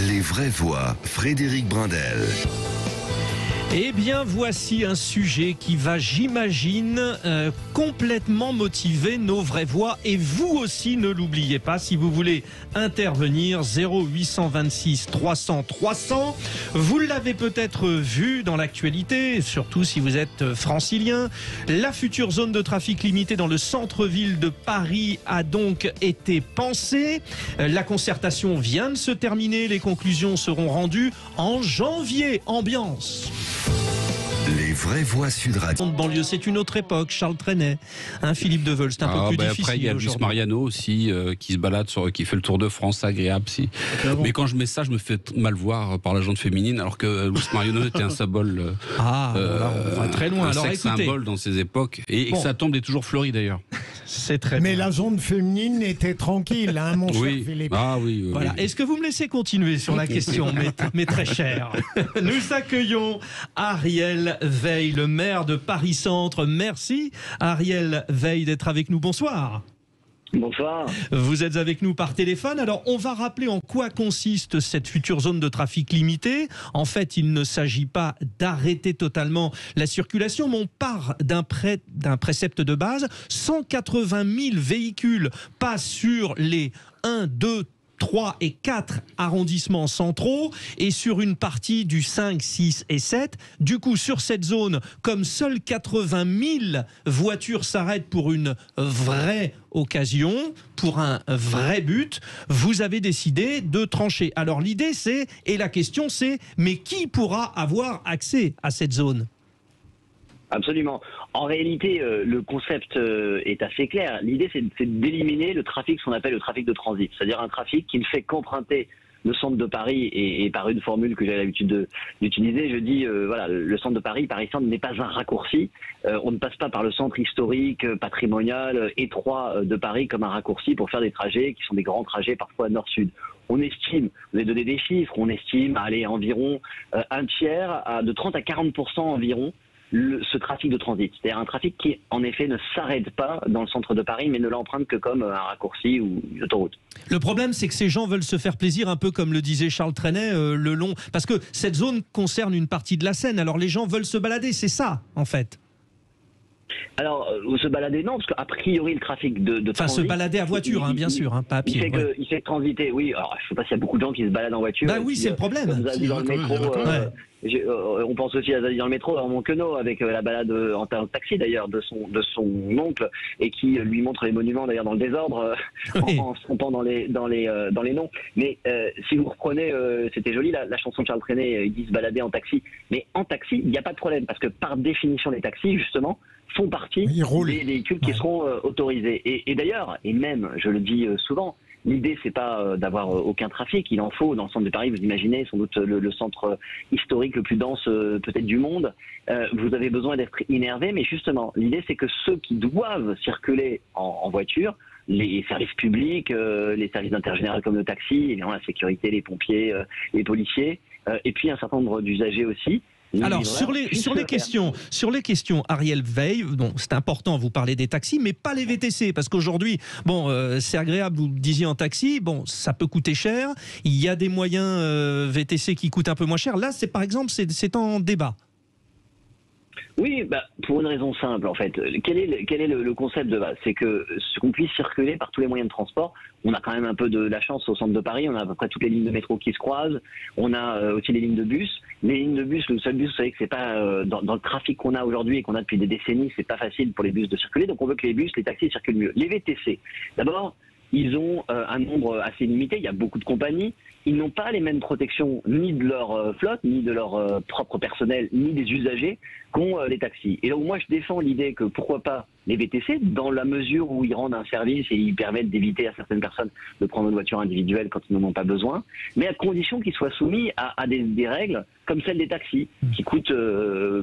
Les vraies voix, Frédéric Brindel. Eh bien, voici un sujet qui va, j'imagine, complètement motiver nos vraies voix. Et vous aussi, ne l'oubliez pas, si vous voulez intervenir, 0826 300 300. Vous l'avez peut-être vu dans l'actualité, surtout si vous êtes francilien. La future zone de trafic limité dans le centre-ville de Paris a donc été pensée. La concertation vient de se terminer. Les conclusions seront rendues en janvier. Ambiance. Les vraies voix Sud Radio. Banlieue, c'est une autre époque. Charles Trenet, Philippe Deveul, c'est un peu plus difficile. Après, il y a Luis Mariano aussi qui se balade, qui fait le Tour de France, agréable. Si. Mais quand je mets ça, je me fais mal voir par la gente féminine, alors que Luis Mariano était un symbole. On va très loin. Un alors sexe écoutez, symbole dans ces époques. Et Bon. sa tombe est toujours fleurie d'ailleurs. c'est très Mais bien. la zone féminine était tranquille, hein, mon cher Philippe. Ah oui. Voilà. Est-ce que vous me laissez continuer sur la question, mes très chers? Nous accueillons Ariel Veil, le maire de Paris-Centre. Merci Ariel Veil d'être avec nous. Bonsoir. Bonsoir. Vous êtes avec nous par téléphone. Alors, on va rappeler en quoi consiste cette future zone de trafic limité. En fait, il ne s'agit pas d'arrêter totalement la circulation, mais on part d'un précepte de base. 180 000 véhicules passent sur les 1, 2, 3 et 4 arrondissements centraux et sur une partie du 5, 6 et 7. Du coup, sur cette zone, comme seules 80 000 voitures s'arrêtent pour une vraie occasion, pour un vrai but, vous avez décidé de trancher. Alors l'idée c'est, et la question c'est, mais qui pourra avoir accès à cette zone ? Absolument. En réalité, le concept est assez clair. L'idée, c'est d'éliminer le trafic, ce qu'on appelle le trafic de transit, c'est-à-dire un trafic qui ne fait qu'emprunter le centre de Paris, et par une formule que j'ai l'habitude d'utiliser, je dis, voilà, le centre de Paris, Paris-Centre n'est pas un raccourci. On ne passe pas par le centre historique, patrimonial, étroit de Paris comme un raccourci pour faire des trajets qui sont des grands trajets, parfois nord-sud. On estime, vous avez donné des chiffres, on estime aller environ un tiers, de 30 à 40% environ, ce trafic de transit. C'est-à-dire un trafic qui, en effet, ne s'arrête pas dans le centre de Paris, mais ne l'emprunte que comme un raccourci ou une autoroute. Le problème, c'est que ces gens veulent se faire plaisir, un peu comme le disait Charles Trenet, le long... Parce que cette zone concerne une partie de la Seine, alors les gens veulent se balader, c'est ça, en fait. Alors, se balader, non, parce qu'a priori, le trafic de transit... Se balader à voiture, bien sûr, pas à pied. Il fait que transiter, oui. Alors, je ne sais pas s'il y a beaucoup de gens qui se baladent en voiture. Bah oui, c'est le problème. Vous avez dit dans le métro... on pense aussi à Zazie dans le métro, à Montquenot, avec la balade en taxi d'ailleurs de son oncle, et qui lui montre les monuments d'ailleurs dans le désordre, en se trompant dans les noms. Mais si vous reprenez, c'était joli la chanson de Charles Trenet, il dit se balader en taxi. Mais en taxi, il n'y a pas de problème, parce que par définition les taxis justement font partie des véhicules qui seront autorisés. Et d'ailleurs, et même, je le dis souvent, l'idée, c'est pas d'avoir aucun trafic. Il en faut dans le centre de Paris. Vous imaginez, sans doute le centre historique le plus dense peut-être du monde. Vous avez besoin d'être innervé, mais justement, l'idée, c'est que ceux qui doivent circuler en voiture, les services publics, les services d'intérêt général comme le taxi, évidemment la sécurité, les pompiers, les policiers, et puis un certain nombre d'usagers aussi. Alors, sur les questions, Ariel Veil, c'est important, vous parlez des taxis, mais pas les VTC, parce qu'aujourd'hui, c'est agréable, vous le disiez en taxi, ça peut coûter cher, il y a des moyens VTC qui coûtent un peu moins cher. Là, par exemple, c'est en débat. Oui, pour une raison simple en fait. Quel est le concept de base? C'est que qu'on puisse circuler par tous les moyens de transport. On a quand même un peu de la chance au centre de Paris. On a à peu près toutes les lignes de métro qui se croisent. On a aussi les lignes de bus. Les lignes de bus, le seul bus, vous savez que c'est pas dans le trafic qu'on a aujourd'hui et qu'on a depuis des décennies, c'est pas facile pour les bus de circuler. Donc on veut que les bus, les taxis circulent mieux. Les VTC, d'abord, ils ont un nombre assez limité. Il y a beaucoup de compagnies. Ils n'ont pas les mêmes protections ni de leur flotte, ni de leur propre personnel, ni des usagers qu'ont les taxis. Et donc moi, je défends l'idée que pourquoi pas les VTC, dans la mesure où ils rendent un service et ils permettent d'éviter à certaines personnes de prendre une voiture individuelle quand ils n'en ont pas besoin, mais à condition qu'ils soient soumis à des règles comme celles des taxis, qui coûtent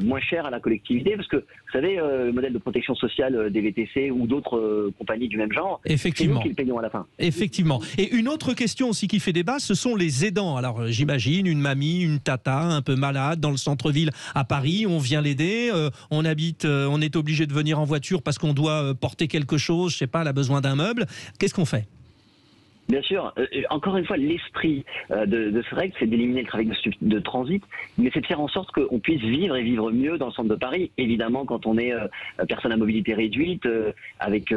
moins cher à la collectivité, parce que, vous savez, le modèle de protection sociale des VTC ou d'autres compagnies du même genre, c'est nous qui le payons à la fin. Effectivement. Et une autre question aussi qui fait débat, ce sont les aidants. Alors, j'imagine une mamie, une tata un peu malade dans le centre-ville à Paris, on vient l'aider, on est obligé de venir en voiture parce qu'on doit porter quelque chose, je sais pas, elle a besoin d'un meuble. Qu'est-ce qu'on fait ? Bien sûr. Encore une fois, l'esprit de ce règle, c'est d'éliminer le trafic de transit, mais c'est de faire en sorte qu'on puisse vivre et vivre mieux dans le centre de Paris. Évidemment, quand on est personne à mobilité réduite, avec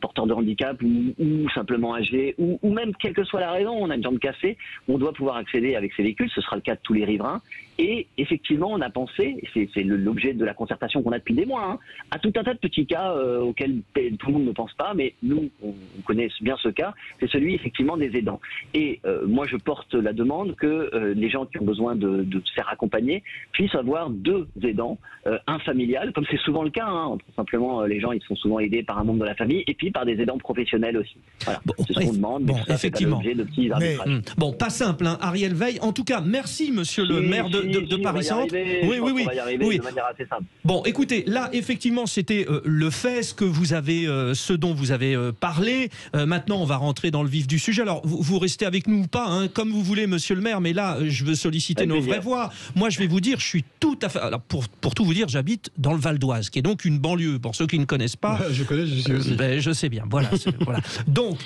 porteur de handicap ou simplement âgé, ou même quelle que soit la raison, on a une jambe cassée, on doit pouvoir accéder avec ces véhicules. Ce sera le cas de tous les riverains. Et effectivement, on a pensé, c'est l'objet de la concertation qu'on a depuis des mois, hein, à tout un tas de petits cas auxquels tout le monde ne pense pas, mais nous, on connaît bien ce cas, c'est celui effectivement des aidants. Et moi, je porte la demande que les gens qui ont besoin de se faire accompagner puissent avoir 2 aidants, un familial, comme c'est souvent le cas, hein, simplement les gens ils sont souvent aidés par un membre de la famille, et puis par des aidants professionnels aussi. Voilà, c'est ce qu'on demande, mais ça, effectivement. C'est pas l'objet de petits arbitrages. Bon, pas simple, hein, Ariel Veil. En tout cas, merci monsieur le maire de Paris-Centre. Oui. On va y arriver de manière assez simple. Bon, écoutez, là, effectivement, c'était le fait, ce dont vous avez parlé. Maintenant, on va rentrer dans le vif du sujet. Alors, vous restez avec nous ou pas, hein, comme vous voulez, monsieur le maire, mais là, je veux solliciter nos vraies voix. Moi, je vais vous dire, je suis tout à fait... Alors, pour tout vous dire, j'habite dans le Val d'Oise, qui est donc une banlieue, pour ceux qui ne connaissent pas. Je connais, je suis aussi. Je sais bien, voilà. Voilà. Donc,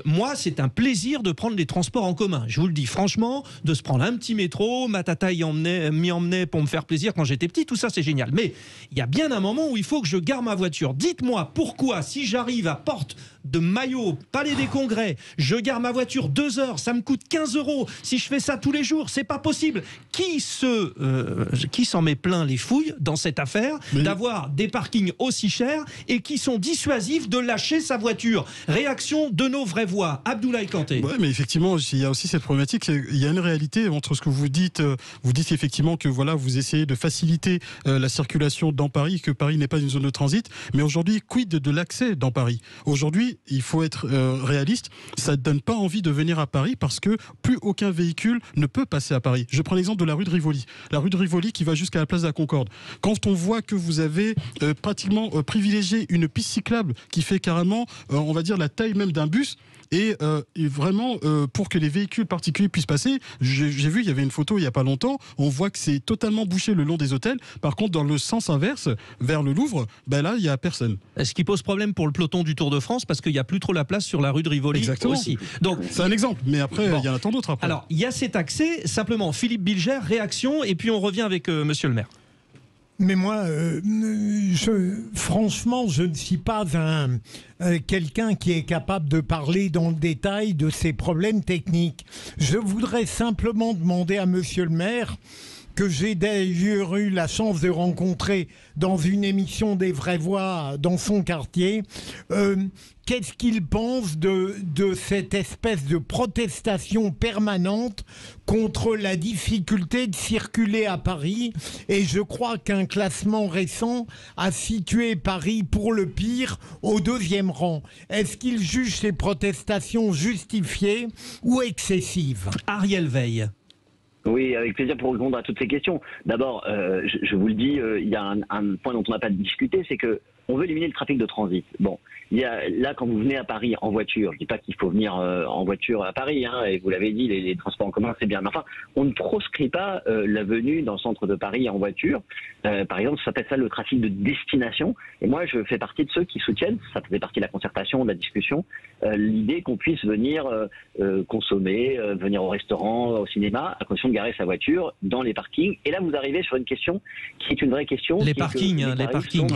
moi, c'est un plaisir de prendre les transports en commun. Je vous le dis franchement, de se prendre un petit métro, ma tata m'y emmenait pour me faire plaisir quand j'étais petit, tout ça, c'est génial. Mais il y a bien un moment où il faut que je gare ma voiture. Dites-moi pourquoi, si j'arrive à Porte de Maillot, Palais des Congrès, je gare ma voiture 2 heures, ça me coûte 15 €. Si je fais ça tous les jours, c'est pas possible. Qui s'en met plein les fouilles dans cette affaire d'avoir des parkings aussi chers et qui sont dissuasifs de lâcher sa voiture? Réaction de nos vraies voix. Abdoulaye Kanté. Oui, mais effectivement, il y a aussi cette problématique. Il y a une réalité entre ce que vous dites. Vous dites effectivement que voilà, vous essayez de faciliter la circulation dans Paris, que Paris n'est pas une zone de transit. Mais aujourd'hui, quid de l'accès dans Paris? Aujourd'hui, il faut être réaliste. Ça ne donne pas envie de venir à Paris parce que plus aucun véhicule ne peut passer à Paris. Je prends l'exemple de la rue de Rivoli. La rue de Rivoli qui va jusqu'à la place de la Concorde. Quand on voit que vous avez pratiquement privilégié une piste cyclable qui fait carrément, on va dire, la taille même d'un bus, et vraiment, pour que les véhicules particuliers puissent passer, j'ai vu, il y avait une photo il n'y a pas longtemps, on voit que c'est totalement bouché le long des hôtels. Par contre, dans le sens inverse, vers le Louvre, ben là, il n'y a personne. Ce qui pose problème pour le peloton du Tour de France, parce qu'il n'y a plus trop la place sur la rue de Rivoli. Exactement. Aussi. Donc, c'est un exemple, mais après, il y en a tant d'autres après. Alors, il y a cet accès, simplement, Philippe Bilger, réaction, et puis on revient avec monsieur le maire. Mais moi, franchement, je ne suis pas quelqu'un qui est capable de parler dans le détail de ces problèmes techniques. Je voudrais simplement demander à monsieur le maire, que j'ai d'ailleurs eu la chance de rencontrer dans une émission des Vraies Voix dans son quartier, qu'est-ce qu'il pense de cette espèce de protestation permanente contre la difficulté de circuler à Paris? Et je crois qu'un classement récent a situé Paris pour le pire au 2e rang. Est-ce qu'il juge ces protestations justifiées ou excessives? Ariel Veil. Oui, avec plaisir pour répondre à toutes ces questions. D'abord, je vous le dis, il y a un point dont on n'a pas discuté, c'est que on veut éliminer le trafic de transit. Bon, là, quand vous venez à Paris en voiture, je dis pas qu'il faut venir en voiture à Paris, hein, et vous l'avez dit, les transports en commun, c'est bien. Mais enfin, on ne proscrit pas la venue dans le centre de Paris en voiture. Par exemple, ça s'appelle ça le trafic de destination. Et moi, je fais partie de ceux qui soutiennent, ça faisait partie de la concertation, de la discussion, l'idée qu'on puisse venir consommer, venir au restaurant, au cinéma, à condition de garer sa voiture dans les parkings. Et là, vous arrivez sur une question qui est une vraie question. Les parkings, les parkings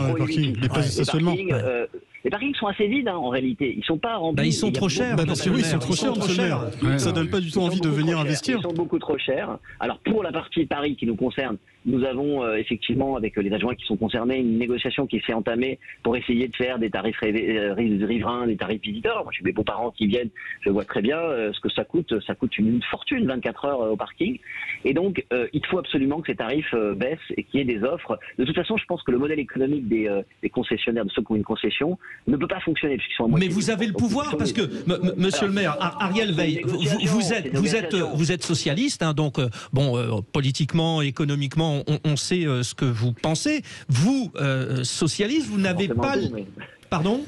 sont assez vides, hein, en réalité. Ils sont pas remplis. Ils sont trop chers. Parce que oui, ils sont trop chers, monsieur le maire. Ça donne pas du tout envie de venir investir. Ils sont beaucoup trop chers. Alors, pour la partie Paris qui nous concerne, nous avons effectivement, avec les adjoints qui sont concernés, une négociation qui s'est entamée pour essayer de faire des tarifs riverains, des tarifs visiteurs. Moi, je suis mes beaux-parents qui viennent, je vois très bien ce que ça coûte. Ça coûte une fortune, 24 heures au parking. Et donc, il faut absolument que ces tarifs baissent et qu'il y ait des offres. De toute façon, je pense que le modèle économique des concessionnaires, de ceux qui ont une concession, ne peut pas fonctionner. Mais vous avez le pouvoir, parce que, monsieur le maire, Ariel Veil, vous êtes socialiste, hein, donc, politiquement, économiquement, on sait ce que vous pensez. Vous, socialiste, vous n'avez pas... Pardon ?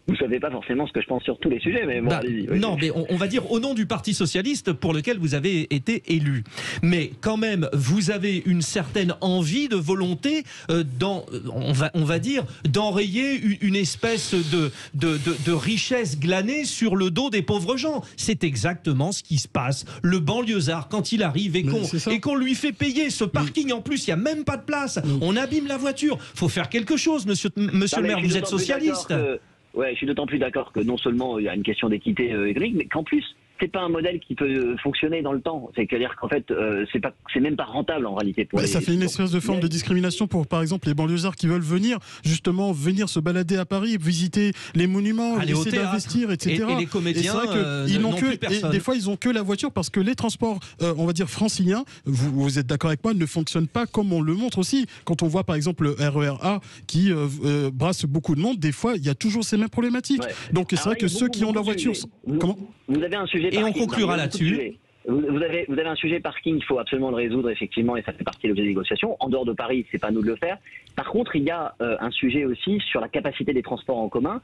Vous savez pas forcément ce que je pense sur tous les sujets, mais bon, allez-y. Oui. Non, mais on va dire au nom du Parti Socialiste pour lequel vous avez été élu. Mais quand même, vous avez une certaine envie de volonté, on va dire, d'enrayer une espèce de richesse glanée sur le dos des pauvres gens. C'est exactement ce qui se passe. Le banlieusard, quand il arrive et qu'on lui fait payer ce parking, en plus, il n'y a même pas de place. On abîme la voiture. Faut faire quelque chose, monsieur le maire, vous êtes socialiste. Ouais, je suis d'autant plus d'accord que non seulement il y a une question d'équité économique, mais qu'en plus, c'est pas un modèle qui peut fonctionner dans le temps. C'est-à-dire qu'en fait, c'est même pas rentable en réalité. Pour ça fait une espèce de forme de discrimination pour, par exemple, les banlieusards qui veulent venir se balader à Paris, visiter les monuments, essayer d'investir, etc. Et les comédiens, des fois, ils ont que la voiture parce que les transports, on va dire franciliens, vous êtes d'accord avec moi, ne fonctionnent pas comme on le montre aussi. Quand on voit, par exemple, le RER A qui brasse beaucoup de monde, des fois, il y a toujours ces mêmes problématiques. Ouais. Donc, c'est vrai que ceux qui ont leur voiture... Comment ? Vous avez un sujet et on conclura là-dessus. Vous avez un sujet parking, il faut absolument le résoudre effectivement et ça fait partie de l'objet des négociations. En dehors de Paris, c'est pas à nous de le faire. Par contre, il y a un sujet aussi sur la capacité des transports en commun.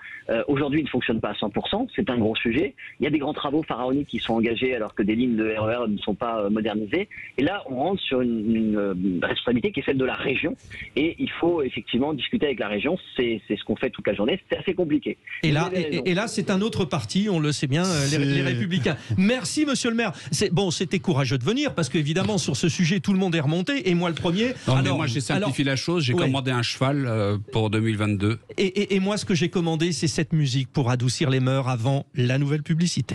Aujourd'hui, il ne fonctionne pas à 100%, c'est un gros sujet. Il y a des grands travaux pharaoniques qui sont engagés alors que des lignes de RER ne sont pas modernisées. Et là, on rentre sur une responsabilité qui est celle de la région et il faut effectivement discuter avec la région. C'est ce qu'on fait toute la journée. C'est assez compliqué. Et là, c'est un autre parti, on le sait bien, les Républicains. Merci, monsieur le maire. Bon, c'était courageux de venir parce qu'évidemment, sur ce sujet, tout le monde est remonté et moi le premier. Non, mais moi, j'ai simplifié la chose. J'ai commandé un cheval pour 2022. Et moi, ce que j'ai commandé, c'est cette musique pour adoucir les mœurs avant la nouvelle publicité.